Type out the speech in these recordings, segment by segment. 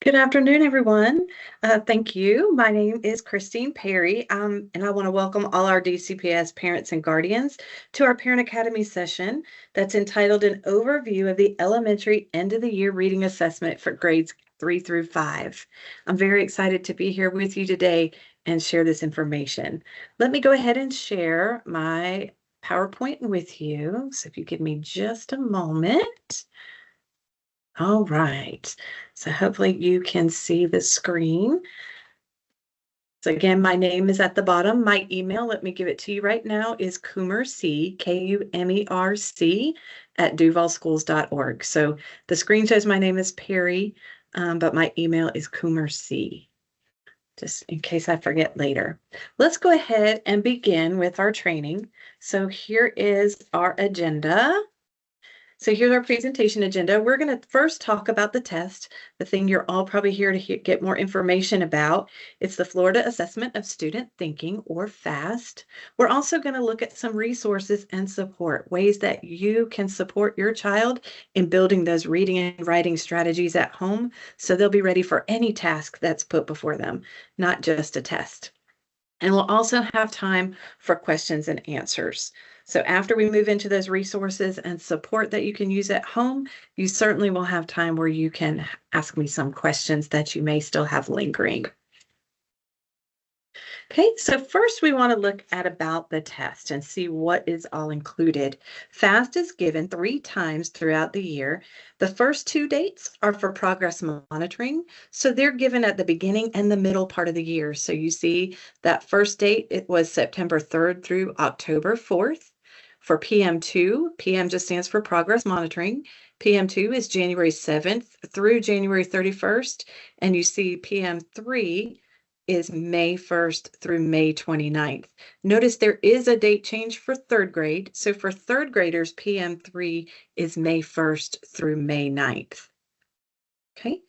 Good afternoon, everyone. Thank you. My name is Christine Perry, and I want to welcome all our DCPS parents and guardians to our Parent Academy session that's entitled An Overview of the Elementary End of the Year Reading Assessment for grades 3 through 5. I'm very excited to be here with you today and share this information. Let me go ahead and share my PowerPoint with you. So if you give me just a moment. All right. So hopefully you can see the screen. So again, my name is at the bottom. My email, let me give it to you right now, is Kumerc, Kumerc, at duvalschools.org. So the screen shows my name is Perry, but my email is Kumerc, just in case I forget later. Let's go ahead and begin with our training. So here is our agenda. So here's our presentation agenda. We're going to first talk about the test, the thing you're all probably here to get more information about. It's the Florida Assessment of Student Thinking, or FAST. We're also going to look at some resources and support, ways that you can support your child in building those reading and writing strategies at home so they'll be ready for any task that's put before them, not just a test. And we'll also have time for questions and answers. So after we move into those resources and support that you can use at home, you certainly will have time where you can ask me some questions that you may still have lingering. Okay, so first we want to look at about the test and see what is all included. FAST is given 3 times throughout the year. The first 2 dates are for progress monitoring. So they're given at the beginning and the middle part of the year. So you see that first date, it was September 3rd through October 4th. For PM2, PM just stands for progress monitoring. PM2 is January 7th through January 31st. And you see PM3 is May 1st through May 29th. Notice there is a date change for 3rd grade. So for 3rd graders, PM3 is May 1st through May 9th. Okay.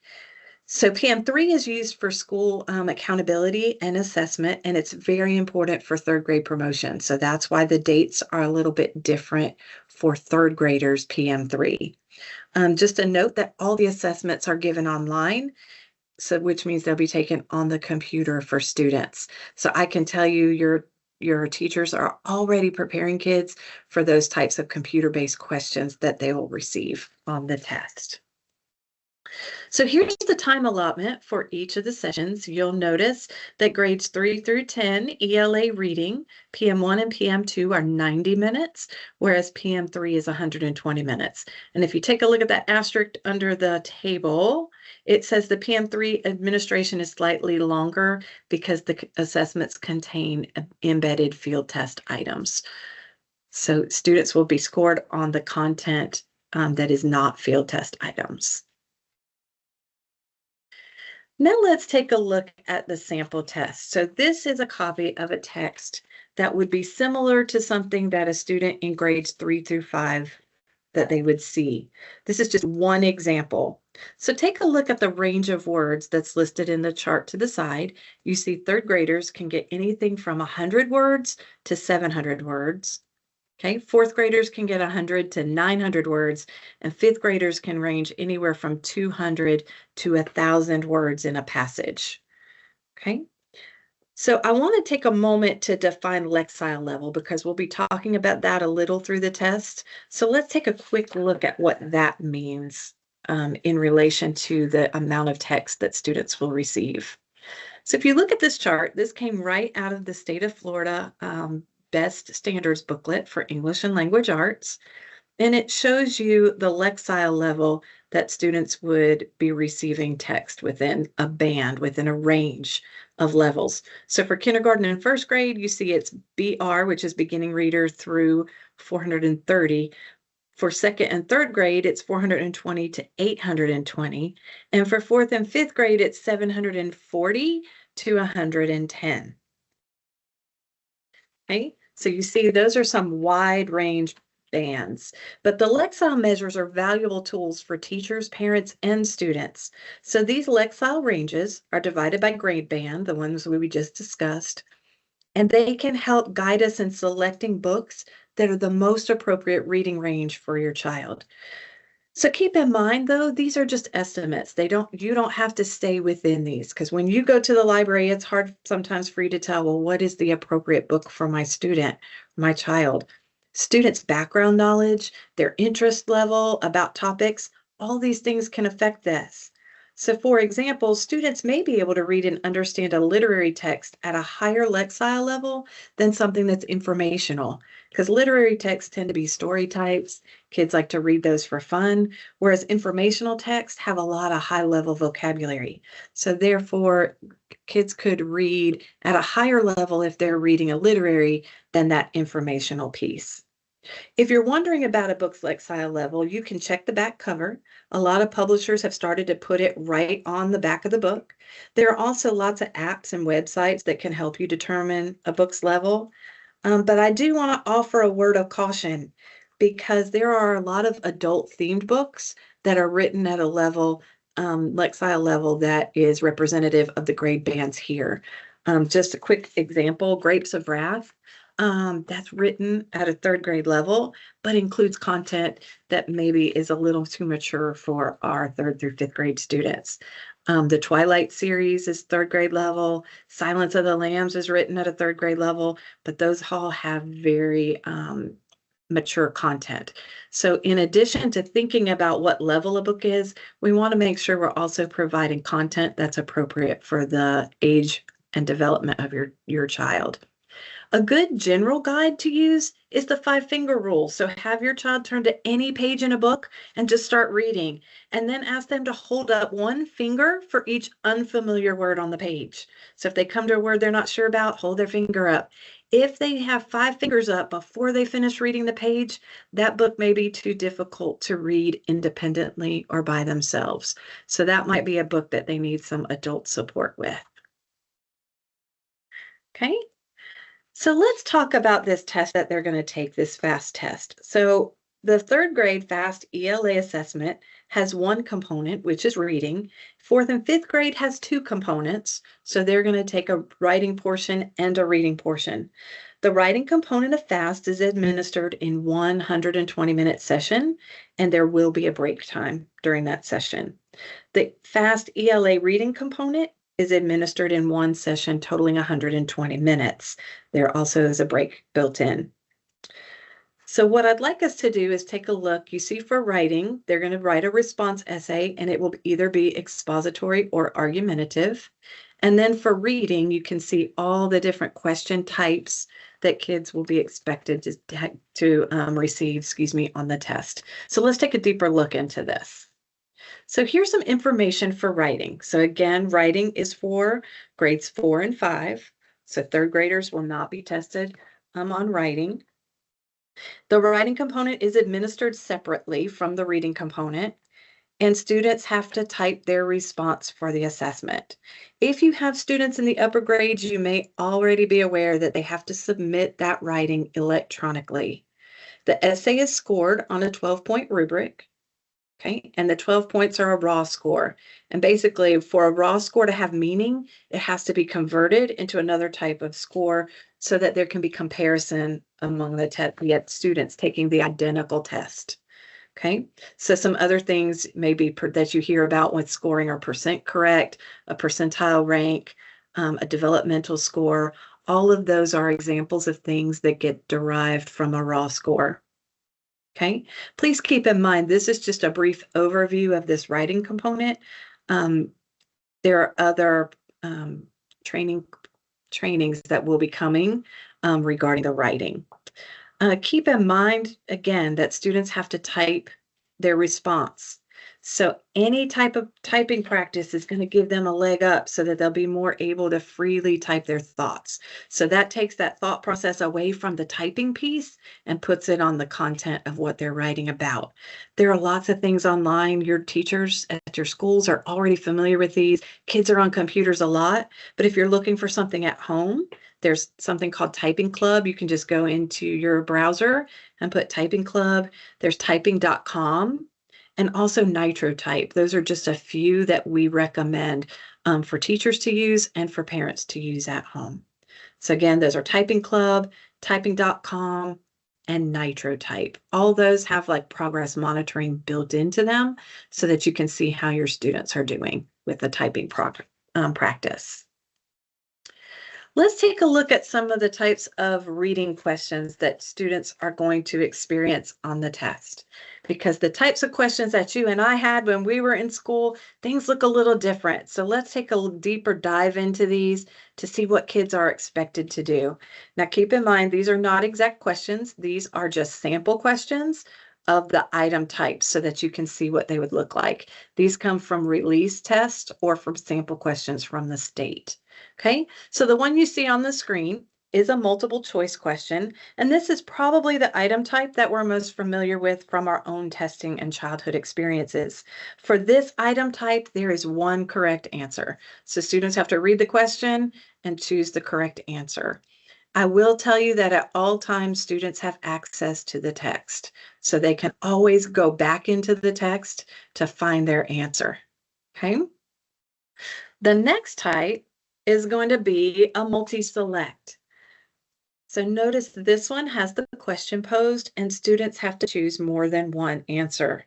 So PM3 is used for school accountability and assessment, and it's very important for 3rd grade promotion. So that's why the dates are a little bit different for 3rd graders, PM3. Just a note that all the assessments are given online, so which means they'll be taken on the computer for students. So I can tell you your teachers are already preparing kids for those types of computer-based questions that they will receive on the test. So here's the time allotment for each of the sessions. You'll notice that grades 3 through 10 ELA reading, PM1 and PM2 are 90 minutes, whereas PM3 is 120 minutes. And if you take a look at that asterisk under the table, it says the PM3 administration is slightly longer because the assessments contain embedded field test items. So students will be scored on the content that is not field test items. Now let's take a look at the sample test. So this is a copy of a text that would be similar to something that a student in grades 3 through 5 that they would see. This is just one example. So take a look at the range of words that's listed in the chart to the side. You see 3rd graders can get anything from 100 words to 700 words. Okay, 4th graders can get 100 to 900 words, and 5th graders can range anywhere from 200 to 1,000 words in a passage. Okay, so I want to take a moment to define Lexile level because we'll be talking about that a little through the test. So let's take a quick look at what that means in relation to the amount of text that students will receive. So if you look at this chart, this came right out of the state of Florida Best Standards booklet for English and Language Arts. And it shows you the Lexile level that students would be receiving text within a band, within a range of levels. So for kindergarten and 1st grade, you see it's BR, which is beginning reader, through 430. For 2nd and 3rd grade, it's 420 to 820. And for 4th and 5th grade, it's 740 to 110. Okay, so you see those are some wide range bands, but the Lexile measures are valuable tools for teachers, parents, and students. So these Lexile ranges are divided by grade band, the ones we just discussed, and they can help guide us in selecting books that are the most appropriate reading range for your child. So keep in mind though, these are just estimates. You don't have to stay within these, because when you go to the library, it's hard sometimes for you to tell, well, what is the appropriate book for my student, my child? Students' background knowledge, their interest level about topics, all these things can affect this. So for example, students may be able to read and understand a literary text at a higher Lexile level than something that's informational, because literary texts tend to be story types. Kids like to read those for fun, whereas informational texts have a lot of high level vocabulary. So therefore, kids could read at a higher level if they're reading a literary than that informational piece. If you're wondering about a book's Lexile level, you can check the back cover. A lot of publishers have started to put it right on the back of the book. There are also lots of apps and websites that can help you determine a book's level. But I do want to offer a word of caution, because there are a lot of adult themed books that are written at a level, Lexile level, that is representative of the grade bands here. Just a quick example, Grapes of Wrath, that's written at a third grade level, but includes content that maybe is a little too mature for our third through fifth grade students. The Twilight series is third grade level. Silence of the Lambs is written at a third grade level, but those all have very mature content. So in addition to thinking about what level a book is, we want to make sure we're also providing content that's appropriate for the age and development of your child. A good general guide to use is the 5-finger rule. So have your child turn to any page in a book and just start reading, and then ask them to hold up one finger for each unfamiliar word on the page. So if they come to a word they're not sure about, hold their finger up. If they have 5 fingers up before they finish reading the page, that book may be too difficult to read independently or by themselves. So that might be a book that they need some adult support with. Okay. So let's talk about this test that they're going to take, this FAST test. So the third grade FAST ELA assessment has one component, which is reading. Fourth and fifth grade has 2 components. So they're going to take a writing portion and a reading portion. The writing component of FAST is administered in 120-minute session, and there will be a break time during that session. The FAST ELA reading component is administered in one session, totaling 120 minutes. There also is a break built in. So what I'd like us to do is take a look. You see, for writing, they're going to write a response essay, and it will either be expository or argumentative. And then for reading, you can see all the different question types that kids will be expected to receive, on the test. So let's take a deeper look into this. So here's some information for writing. So again, writing is for grades 4 and 5. So third graders will not be tested on writing. The writing component is administered separately from the reading component, and students have to type their response for the assessment. If you have students in the upper grades, you may already be aware that they have to submit that writing electronically. The essay is scored on a 12-point rubric. Okay, and the 12 points are a raw score. And basically, for a raw score to have meaning, it has to be converted into another type of score so that there can be comparison among the students taking the identical test. Okay, so some other things maybe that you hear about with scoring are percent correct, a percentile rank, a developmental score. All of those are examples of things that get derived from a raw score. Okay, please keep in mind, this is just a brief overview of this writing component. There are other trainings that will be coming regarding the writing. Keep in mind, again, that students have to type their response. So any type of typing practice is going to give them a leg up so that they'll be more able to freely type their thoughts. So that takes that thought process away from the typing piece and puts it on the content of what they're writing about. There are lots of things online. Your teachers at your schools are already familiar with these. Kids are on computers a lot, but if you're looking for something at home, there's something called Typing Club. You can just go into your browser and put Typing Club. There's typing.com. And also NitroType. Those are just a few that we recommend for teachers to use and for parents to use at home. So again, those are Typing Club, typing.com, and Nitro type. All those have like progress monitoring built into them so that you can see how your students are doing with the typing practice. Let's take a look at some of the types of reading questions that students are going to experience on the test. Because the types of questions that you and I had when we were in school, things look a little different. So let's take a deeper dive into these to see what kids are expected to do. Now, keep in mind, these are not exact questions. These are just sample questions of the item types so that you can see what they would look like. These come from release tests or from sample questions from the state. Okay, so the one you see on the screen is a multiple choice question, and this is probably the item type that we're most familiar with from our own testing and childhood experiences. For this item type, there is one correct answer. So students have to read the question and choose the correct answer. I will tell you that at all times, students have access to the text, so they can always go back into the text to find their answer. Okay. The next type is going to be a multi-select. So notice this one has the question posed and students have to choose more than one answer.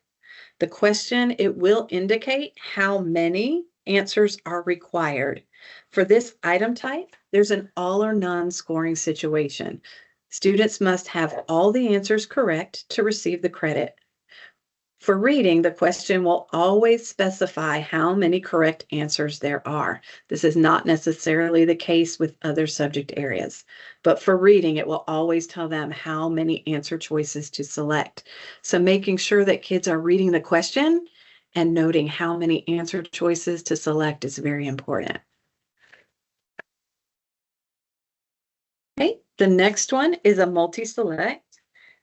The question, it will indicate how many answers are required. For this item type, there's an all or none scoring situation. Students must have all the answers correct to receive the credit. For reading, the question will always specify how many correct answers there are. This is not necessarily the case with other subject areas, but for reading, it will always tell them how many answer choices to select. So making sure that kids are reading the question and noting how many answer choices to select is very important. Okay, the next one is a multi-select.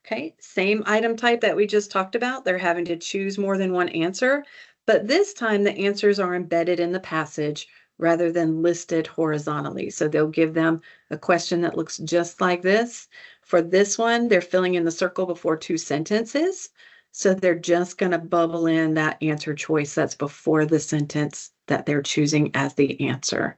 Okay, same item type that we just talked about. They're having to choose more than one answer, but this time the answers are embedded in the passage rather than listed horizontally. So they'll give them a question that looks just like this. For this one, they're filling in the circle before two sentences. So they're just going to bubble in that answer choice that's before the sentence that they're choosing as the answer.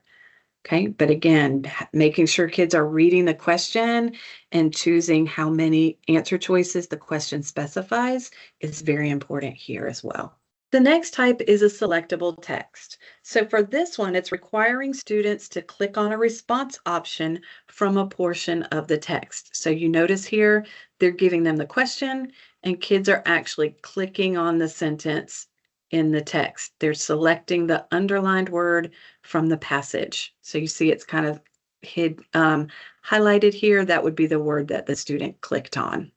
Okay, but again, making sure kids are reading the question and choosing how many answer choices the question specifies is very important here as well. The next type is a selectable text. So for this one, it's requiring students to click on a response option from a portion of the text. So you notice here, they're giving them the question and kids are actually clicking on the sentence in the text. They're selecting the underlined word from the passage. So you see it's kind of highlighted here. That would be the word that the student clicked on.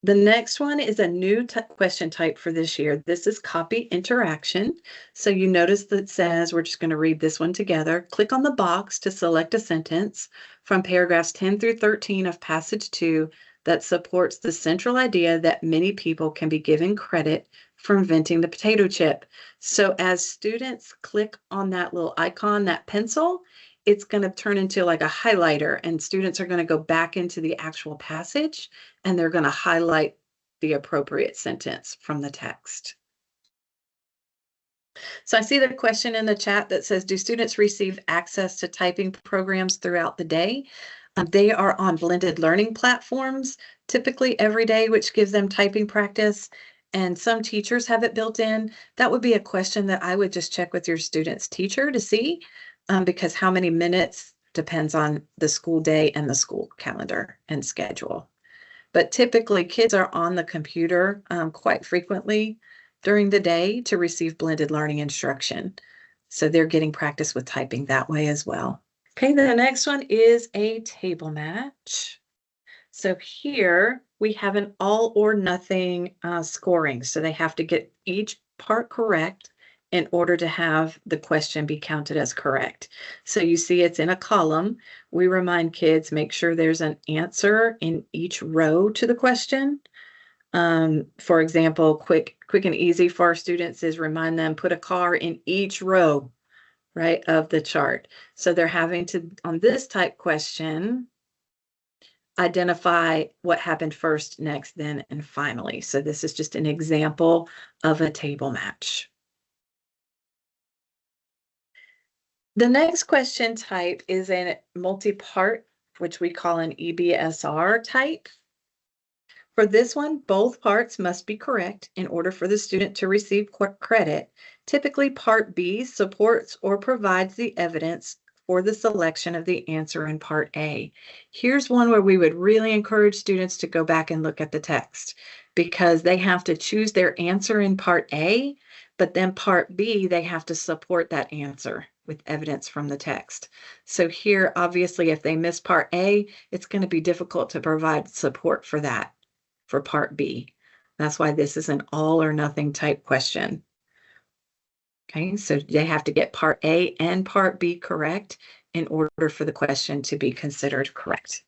The next one is a new question type for this year. This is copy interaction. So you notice that it says, we're just going to read this one together. Click on the box to select a sentence from paragraphs 10 through 13 of passage 2 that supports the central idea that many people can be given credit for inventing the potato chip. So as students click on that little icon, that pencil, it's going to turn into like a highlighter and students are going to go back into the actual passage and they're going to highlight the appropriate sentence from the text. So I see the question in the chat that says, do students receive access to typing programs throughout the day? They are on blended learning platforms, typically every day, which gives them typing practice. And some teachers have it built in. That would be a question that I would just check with your student's teacher to see, because how many minutes depends on the school day and the school calendar and schedule. But typically kids are on the computer quite frequently during the day to receive blended learning instruction. So they're getting practice with typing that way as well. Okay, the next one is a table match. So here we have an all or nothing scoring. So they have to get each part correct in order to have the question be counted as correct. So you see it's in a column. We remind kids, make sure there's an answer in each row to the question. For example, quick and easy for our students is remind them, put a car in each row, right, of the chart. So they're having to, on this type question, identify what happened first, next, then, and finally. So this is just an example of a table match. The next question type is a multi-part, which we call an EBSR type. For this one, both parts must be correct in order for the student to receive credit. Typically, Part B supports or provides the evidence for the selection of the answer in Part A. Here's one where we would really encourage students to go back and look at the text because they have to choose their answer in Part A, but then Part B, they have to support that answer with evidence from the text. So here, obviously, if they miss Part A, it's going to be difficult to provide support for that for Part B. That's why this is an all or nothing type question. Okay, so they have to get Part A and Part B correct in order for the question to be considered correct.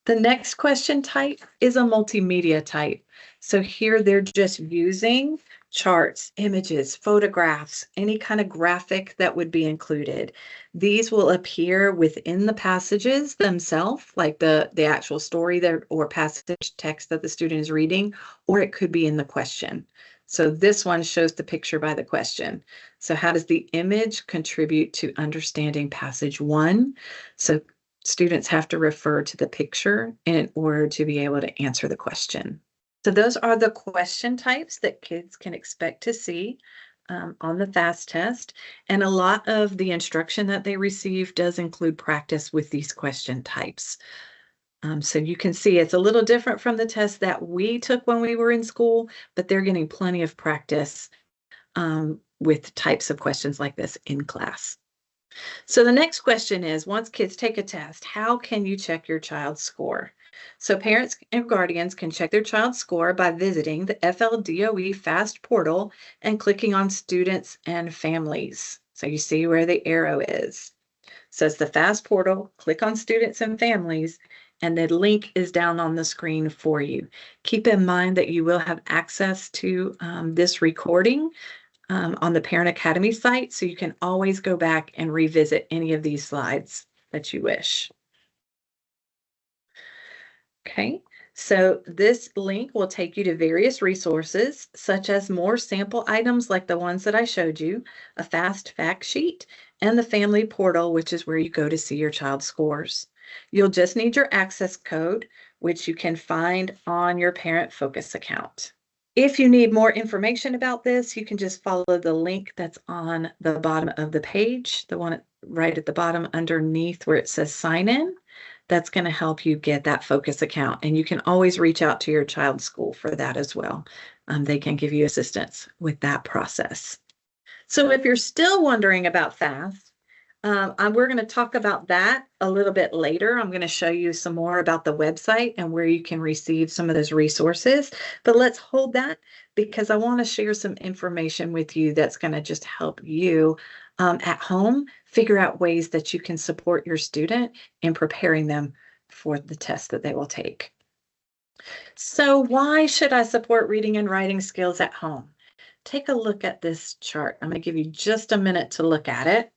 The next question type is a multimedia type. So here they're just using charts, images, photographs, any kind of graphic that would be included. These will appear within the passages themselves, like the actual story there or passage text that the student is reading, or it could be in the question. So this one shows the picture by the question. So how does the image contribute to understanding passage 1? So students have to refer to the picture in order to be able to answer the question. So those are the question types that kids can expect to see on the FAST test. And a lot of the instruction that they receive does include practice with these question types. So you can see it's a little different from the test that we took when we were in school, but they're getting plenty of practice with types of questions like this in class. So the next question is, once kids take a test, how can you check your child's score? So parents and guardians can check their child's score by visiting the FLDOE FAST portal and clicking on students and families. So you see where the arrow is. So it's the FAST portal, click on students and families, and the link is down on the screen for you. Keep in mind that you will have access to this recording on the Parent Academy site, so you can always go back and revisit any of these slides that you wish. Okay, so this link will take you to various resources, such as more sample items like the ones that I showed you, a FAST fact sheet, and the family portal, which is where you go to see your child's scores. You'll just need your access code, which you can find on your Parent Focus account. If you need more information about this, you can just follow the link that's on the bottom of the page, the one right at the bottom underneath where it says sign in. That's going to help you get that Focus account. And you can always reach out to your child's school for that as well. They can give you assistance with that process. So if you're still wondering about FAST, we're going to talk about that a little bit later. I'm going to show you some more about the website and where you can receive some of those resources. But let's hold that because I want to share some information with you that's going to just help you at home figure out ways that you can support your student in preparing them for the test that they will take. So why should I support reading and writing skills at home? Take a look at this chart. I'm going to give you just a minute to look at it.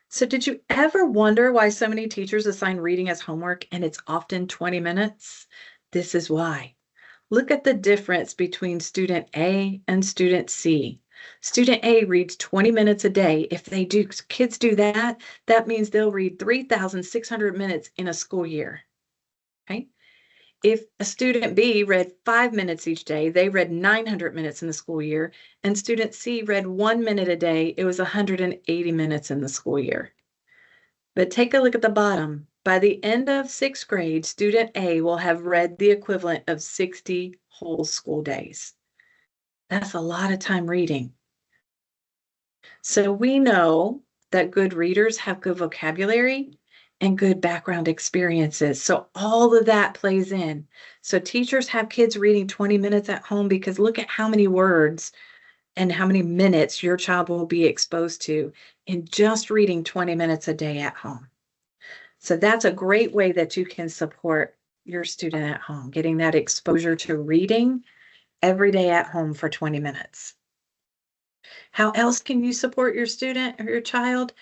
So did you ever wonder why so many teachers assign reading as homework and it's often 20 minutes? This is why. Look at the difference between student A and student C. Student A reads 20 minutes a day. If kids do that, that means they'll read 3,600 minutes in a school year. Okay? If a student B read 5 minutes each day, they read 900 minutes in the school year, and student C read 1 minute a day, it was 180 minutes in the school year. But take a look at the bottom. By the end of 6th grade, student A will have read the equivalent of 60 whole school days. That's a lot of time reading. So we know that good readers have good vocabulary and good background experiences. So all of that plays in. So teachers have kids reading 20 minutes at home because look at how many words and how many minutes your child will be exposed to in just reading 20 minutes a day at home. So that's a great way that you can support your student at home, getting that exposure to reading every day at home for 20 minutes. How else can you support your student or your child?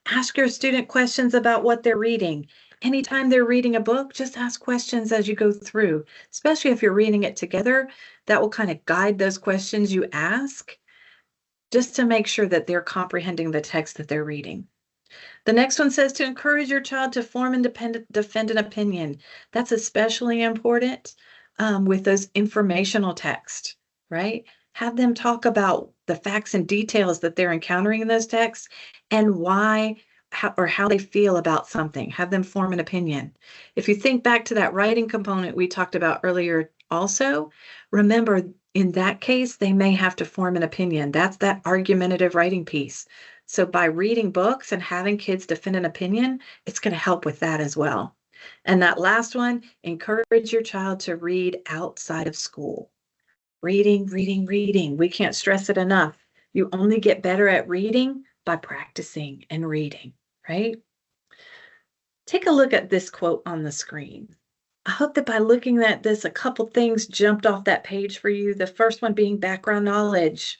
Ask your student questions about what they're reading. Anytime they're reading a book, just ask questions as you go through, especially if you're reading it together. That will kind of guide those questions you ask just to make sure that they're comprehending the text that they're reading. The next one says to encourage your child to form and defend an opinion. That's especially important with those informational texts, right? Have them talk about the facts and details that they're encountering in those texts and why or how they feel about something. Have them form an opinion. If you think back to that writing component we talked about earlier, also, remember in that case, they may have to form an opinion. That's that argumentative writing piece. So by reading books and having kids defend an opinion, it's going to help with that as well. And that last one, encourage your child to read outside of school. Reading, reading, reading. We can't stress it enough. You only get better at reading by practicing and reading, right? Take a look at this quote on the screen. I hope that by looking at this, a couple things jumped off that page for you. The first one being background knowledge.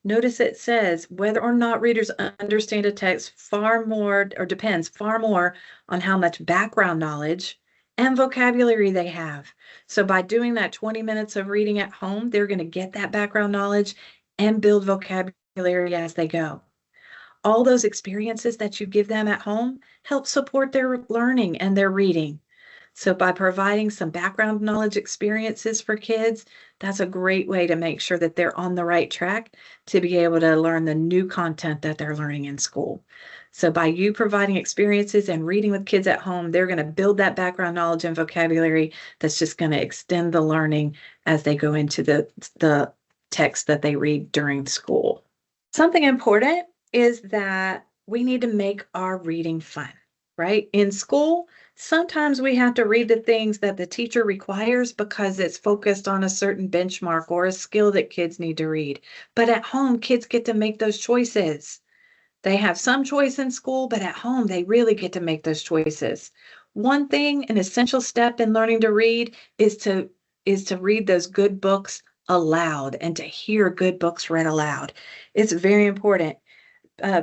Notice it says whether or not readers understand a text depends far more on how much background knowledge and vocabulary they have. So by doing that 20 minutes of reading at home, they're going to get that background knowledge and build vocabulary as they go. All those experiences that you give them at home help support their learning and their reading. So by providing some background knowledge experiences for kids, that's a great way to make sure that they're on the right track to be able to learn the new content that they're learning in school. So by you providing experiences and reading with kids at home, they're going to build that background knowledge and vocabulary that's just going to extend the learning as they go into the text that they read during school. Something important is that we need to make our reading fun, right? In school, sometimes we have to read the things that the teacher requires because it's focused on a certain benchmark or a skill that kids need to read. But at home, kids get to make those choices. They have some choice in school, but at home, they really get to make those choices. One thing, an essential step in learning to read is to read those good books aloud and to hear good books read aloud. It's very important.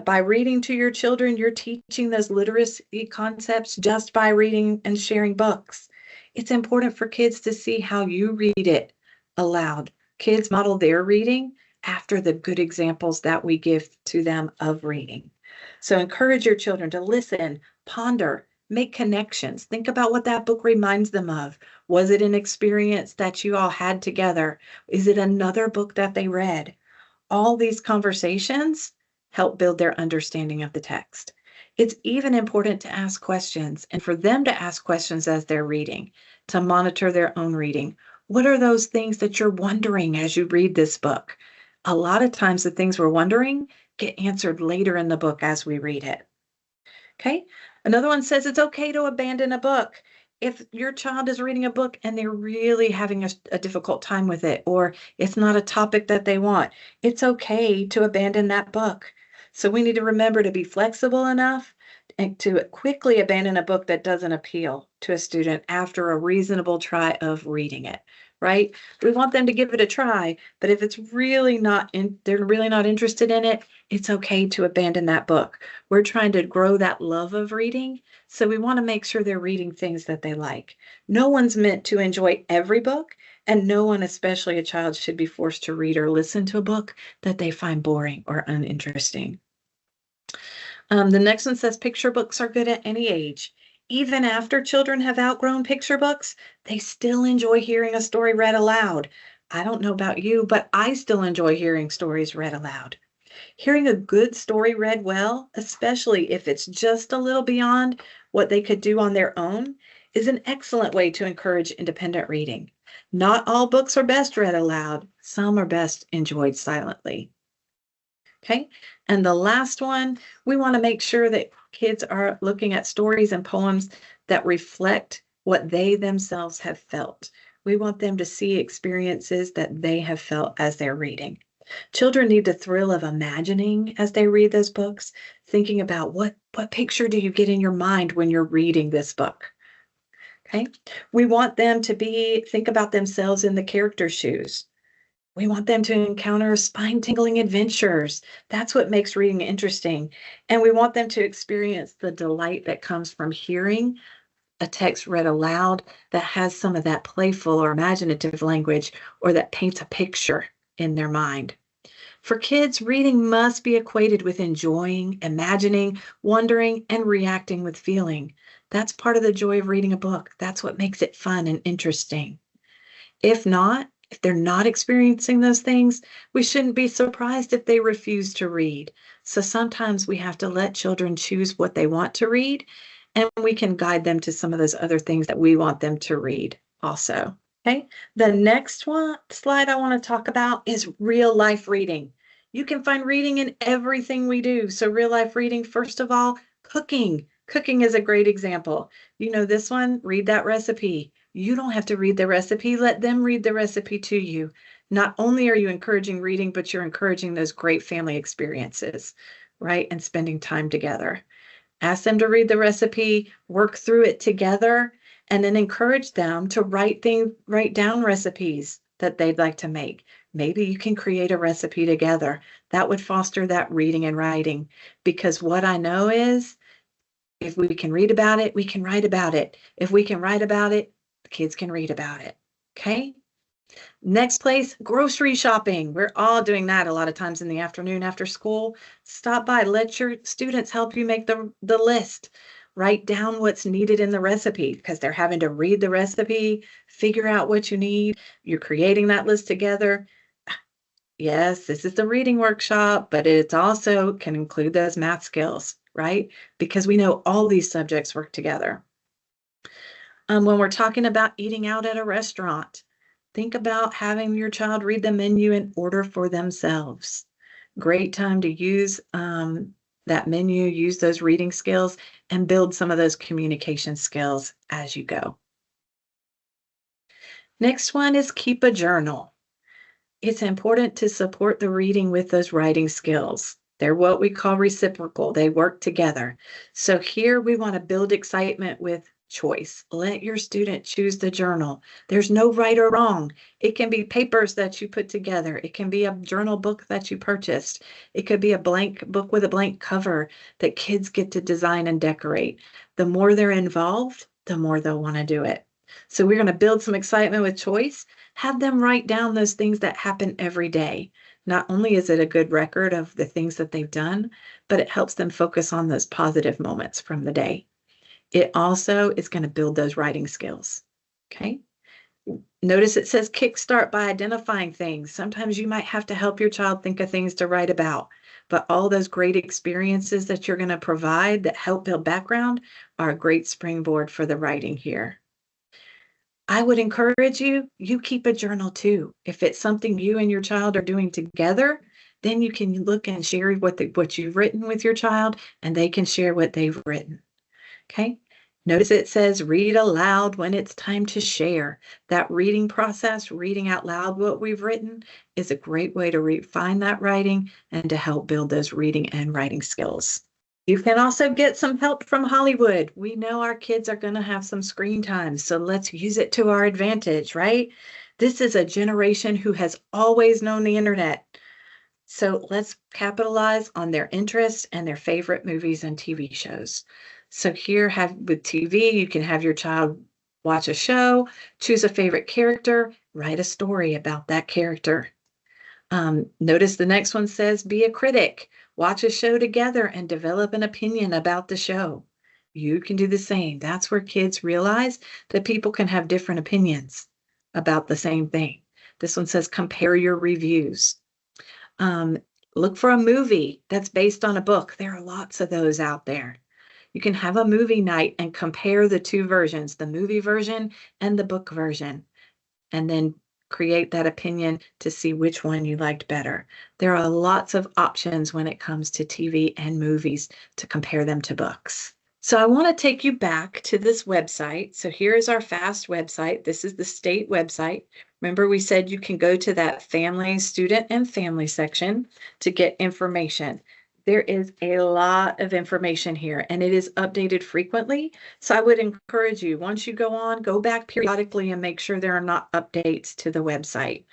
By reading to your children, you're teaching those literacy concepts just by reading and sharing books. It's important for kids to see how you read it aloud. Kids model their reading after the good examples that we give to them of reading. So encourage your children to listen, ponder, make connections. Think about what that book reminds them of. Was it an experience that you all had together? Is it another book that they read? All these conversations help build their understanding of the text. It's even important to ask questions and for them to ask questions as they're reading, to monitor their own reading. What are those things that you're wondering as you read this book? A lot of times the things we're wondering get answered later in the book as we read it. Okay. Another one says it's okay to abandon a book. If your child is reading a book and they're really having a difficult time with it, or it's not a topic that they want, it's okay to abandon that book. So we need to remember to be flexible enough and to quickly abandon a book that doesn't appeal to a student after a reasonable try of reading it, right? We want them to give it a try, but if it's really they're really not interested in it, it's okay to abandon that book. We're trying to grow that love of reading, so we want to make sure they're reading things that they like. No one's meant to enjoy every book, and no one, especially a child, should be forced to read or listen to a book that they find boring or uninteresting. The next one says picture books are good at any age. Even after children have outgrown picture books, they still enjoy hearing a story read aloud. I don't know about you, but I still enjoy hearing stories read aloud. Hearing a good story read well, especially if it's just a little beyond what they could do on their own, is an excellent way to encourage independent reading. Not all books are best read aloud. Some are best enjoyed silently. Okay, and the last one, we want to make sure that kids are looking at stories and poems that reflect what they themselves have felt. We want them to see experiences that they have felt as they're reading. Children need the thrill of imagining as they read those books, thinking about what picture do you get in your mind when you're reading this book. Okay, we want them to think about themselves in the character's shoes. We want them to encounter spine-tingling adventures. That's what makes reading interesting. And we want them to experience the delight that comes from hearing a text read aloud that has some of that playful or imaginative language or that paints a picture in their mind. For kids, reading must be equated with enjoying, imagining, wondering, and reacting with feeling. That's part of the joy of reading a book. That's what makes it fun and interesting. If not, if they're not experiencing those things, we shouldn't be surprised if they refuse to read. So sometimes we have to let children choose what they want to read, and we can guide them to some of those other things that we want them to read also. Okay, the next slide I want to talk about is real life reading. You can find reading in everything we do. So real life reading, first of all, cooking. Cooking is a great example. You know this one, read that recipe. You don't have to read the recipe, let them read the recipe to you. Not only are you encouraging reading, but you're encouraging those great family experiences, right? And spending time together. Ask them to read the recipe, work through it together, and then encourage them to write down recipes that they'd like to make. Maybe you can create a recipe together. That would foster that reading and writing, because what I know is if we can read about it, we can write about it. If we can write about it, the kids can read about it. Okay. Next place, grocery shopping. We're all doing that a lot of times in the afternoon after school. Stop by, let your students help you make the list. Write down what's needed in the recipe because they're having to read the recipe, figure out what you need. You're creating that list together. Yes, this is the reading workshop, but it also can include those math skills, right? Because we know all these subjects work together. When we're talking about eating out at a restaurant, think about having your child read the menu and order for themselves. Great time to use that menu, use those reading skills, and build some of those communication skills as you go. Next one is keep a journal. It's important to support the reading with those writing skills. They're what we call reciprocal. They work together. So here we want to build excitement with choice. Let your student choose the journal. There's no right or wrong. It can be papers that you put together. It can be a journal book that you purchased. It could be a blank book with a blank cover that kids get to design and decorate. The more they're involved, the more they'll want to do it. So we're going to build some excitement with choice. Have them write down those things that happen every day. Not only is it a good record of the things that they've done, but it helps them focus on those positive moments from the day. It also is going to build those writing skills. Okay. Notice it says kickstart by identifying things. Sometimes you might have to help your child think of things to write about, but all those great experiences that you're going to provide that help build background are a great springboard for the writing here. I would encourage you keep a journal too. If it's something you and your child are doing together, then you can look and share what you've written with your child, and they can share what they've written. Okay. Notice it says read aloud when it's time to share. That reading process, reading out loud what we've written, is a great way to refine that writing and to help build those reading and writing skills. You can also get some help from Hollywood. We know our kids are going to have some screen time, so let's use it to our advantage, right? This is a generation who has always known the internet. So let's capitalize on their interests and their favorite movies and TV shows. So here with TV, you can have your child watch a show, choose a favorite character, write a story about that character. Notice the next one says be a critic. Watch a show together and develop an opinion about the show. You can do the same. That's where kids realize that people can have different opinions about the same thing. This one says compare your reviews. Look for a movie that's based on a book. There are lots of those out there. You can have a movie night and compare the two versions, the movie version and the book version, and then create that opinion to see which one you liked better. There are lots of options when it comes to TV and movies to compare them to books. So I want to take you back to this website. So here is our FAST website. This is the state website. Remember, we said you can go to that family, student, and family section to get information. There is a lot of information here, and it is updated frequently. So I would encourage you, once you go on, go back periodically and make sure there are not updates to the website.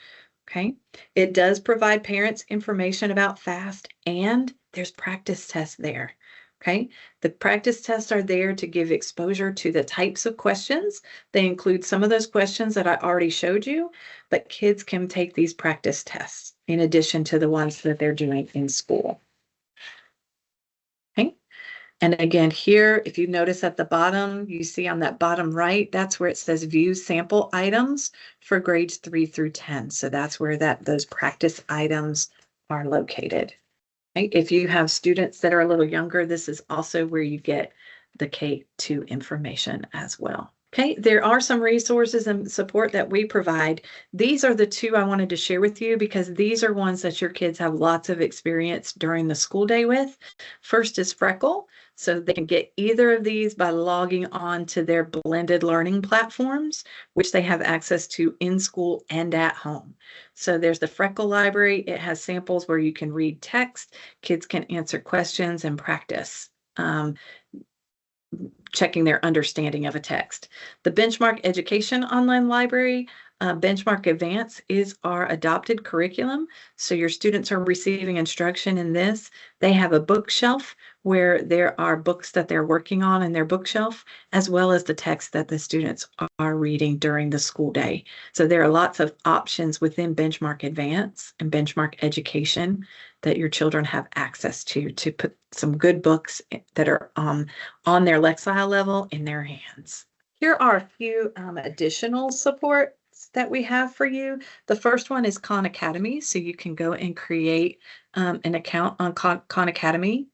Okay. It does provide parents information about FAST, and there's practice tests there. Okay. The practice tests are there to give exposure to the types of questions. They include some of those questions that I already showed you, but kids can take these practice tests. in addition to the ones that they're doing in school. Okay. And again, here, if you notice at the bottom, you see on that bottom right, that's where it says view sample items for grades 3 through 10. So that's where those practice items are located. Okay? If you have students that are a little younger, this is also where you get the K-2 information as well. Okay, there are some resources and support that we provide. These are the two I wanted to share with you because these are ones that your kids have lots of experience during the school day with. First is Freckle. So they can get either of these by logging on to their blended learning platforms, which they have access to in school and at home. So there's the Freckle library. It has samples where you can read text, kids can answer questions and practice. Checking their understanding of a text. The Benchmark Education Online Library, Benchmark Advance is our adopted curriculum. So your students are receiving instruction in this. They have a bookshelf where there are books that they're working on in their bookshelf, as well as the text that the students are reading during the school day. So there are lots of options within Benchmark Advance and Benchmark Education that your children have access to put some good books that are on their Lexile level in their hands. Here are a few additional supports that we have for you. The first one is Khan Academy. So you can go and create an account on Khan Academy.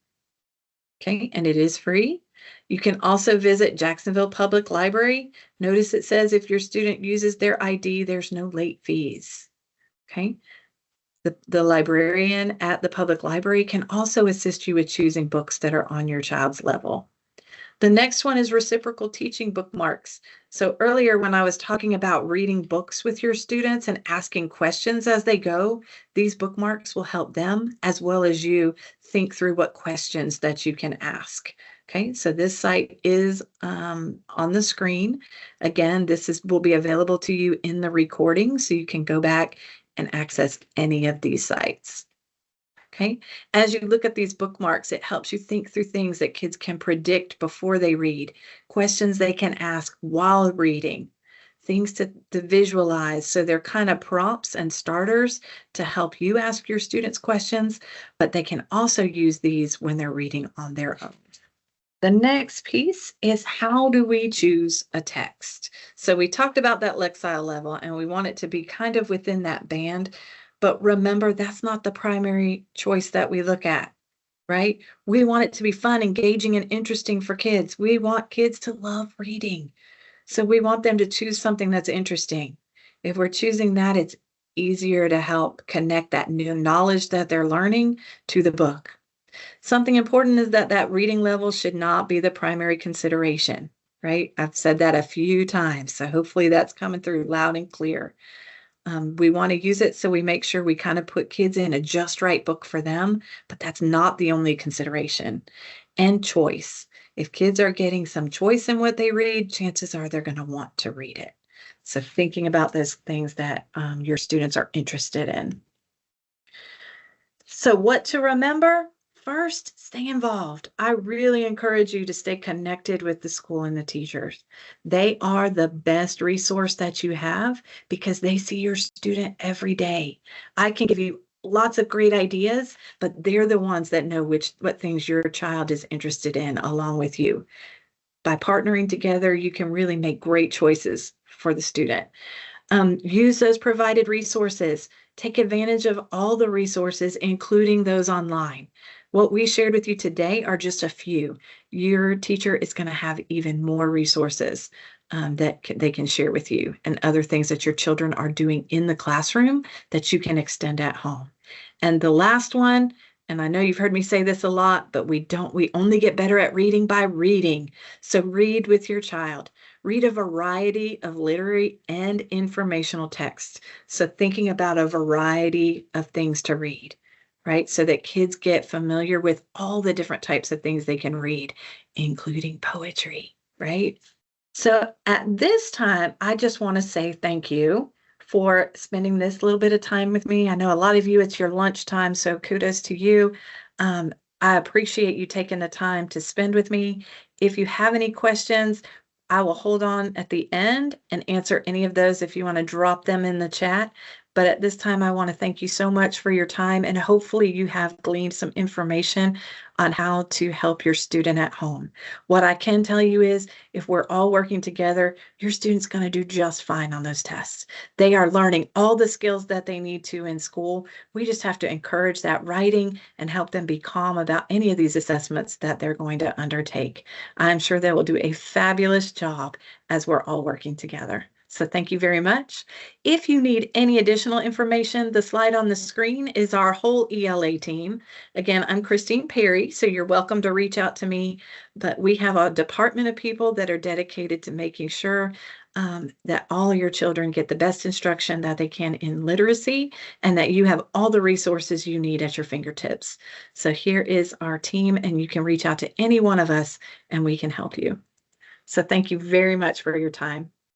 Okay, and it is free. You can also visit Jacksonville Public Library. Notice it says if your student uses their ID, there's no late fees. Okay. The librarian at the public library can also assist you with choosing books that are on your child's level. The next one is reciprocal teaching bookmarks. So earlier when I was talking about reading books with your students and asking questions as they go, these bookmarks will help them as well as you think through what questions that you can ask. Okay, so this site is on the screen. Again, will be available to you in the recording, so you can go back and access any of these sites. Okay, as you look at these bookmarks, it helps you think through things that kids can predict before they read, questions they can ask while reading, things to visualize. So they're kind of prompts and starters to help you ask your students questions, but they can also use these when they're reading on their own. The next piece is how do we choose a text? So we talked about that Lexile level and we want it to be kind of within that band, but remember that's not the primary choice that we look at, right? We want it to be fun, engaging, and interesting for kids. We want kids to love reading. So we want them to choose something that's interesting. If we're choosing that, it's easier to help connect that new knowledge that they're learning to the book. Something important is that reading level should not be the primary consideration, right? I've said that a few times, so hopefully that's coming through loud and clear. We want to use it so we make sure we kind of put kids in a just right book for them, but that's not the only consideration. And choice. If kids are getting some choice in what they read, chances are they're going to want to read it. So thinking about those things that your students are interested in. So what to remember? First, stay involved. I really encourage you to stay connected with the school and the teachers. They are the best resource that you have because they see your student every day. I can give you lots of great ideas, but they're the ones that know what things your child is interested in along with you. By partnering together, you can really make great choices for the student. Use those provided resources. Take advantage of all the resources, including those online. What we shared with you today are just a few. Your teacher is going to have even more resources that they can share with you and other things that your children are doing in the classroom that you can extend at home. And the last one, and I know you've heard me say this a lot, but we only get better at reading by reading. So read with your child. Read a variety of literary and informational texts. So thinking about a variety of things to read, right? So that kids get familiar with all the different types of things they can read, including poetry, right? So at this time, I just want to say thank you for spending this little bit of time with me. I know a lot of you, it's your lunchtime, so kudos to you. I appreciate you taking the time to spend with me. If you have any questions, I will hold on at the end and answer any of those if you want to drop them in the chat. But at this time, I want to thank you so much for your time, and hopefully you have gleaned some information on how to help your student at home. What I can tell you is if we're all working together, your student's going to do just fine on those tests. They are learning all the skills that they need to in school. We just have to encourage that writing and help them be calm about any of these assessments that they're going to undertake. I'm sure they will do a fabulous job as we're all working together. So thank you very much. If you need any additional information, the slide on the screen is our whole ELA team. Again, I'm Christine Perry, so you're welcome to reach out to me. But we have a department of people that are dedicated to making sure that all your children get the best instruction that they can in literacy and that you have all the resources you need at your fingertips. So here is our team, and you can reach out to any one of us and we can help you. So thank you very much for your time.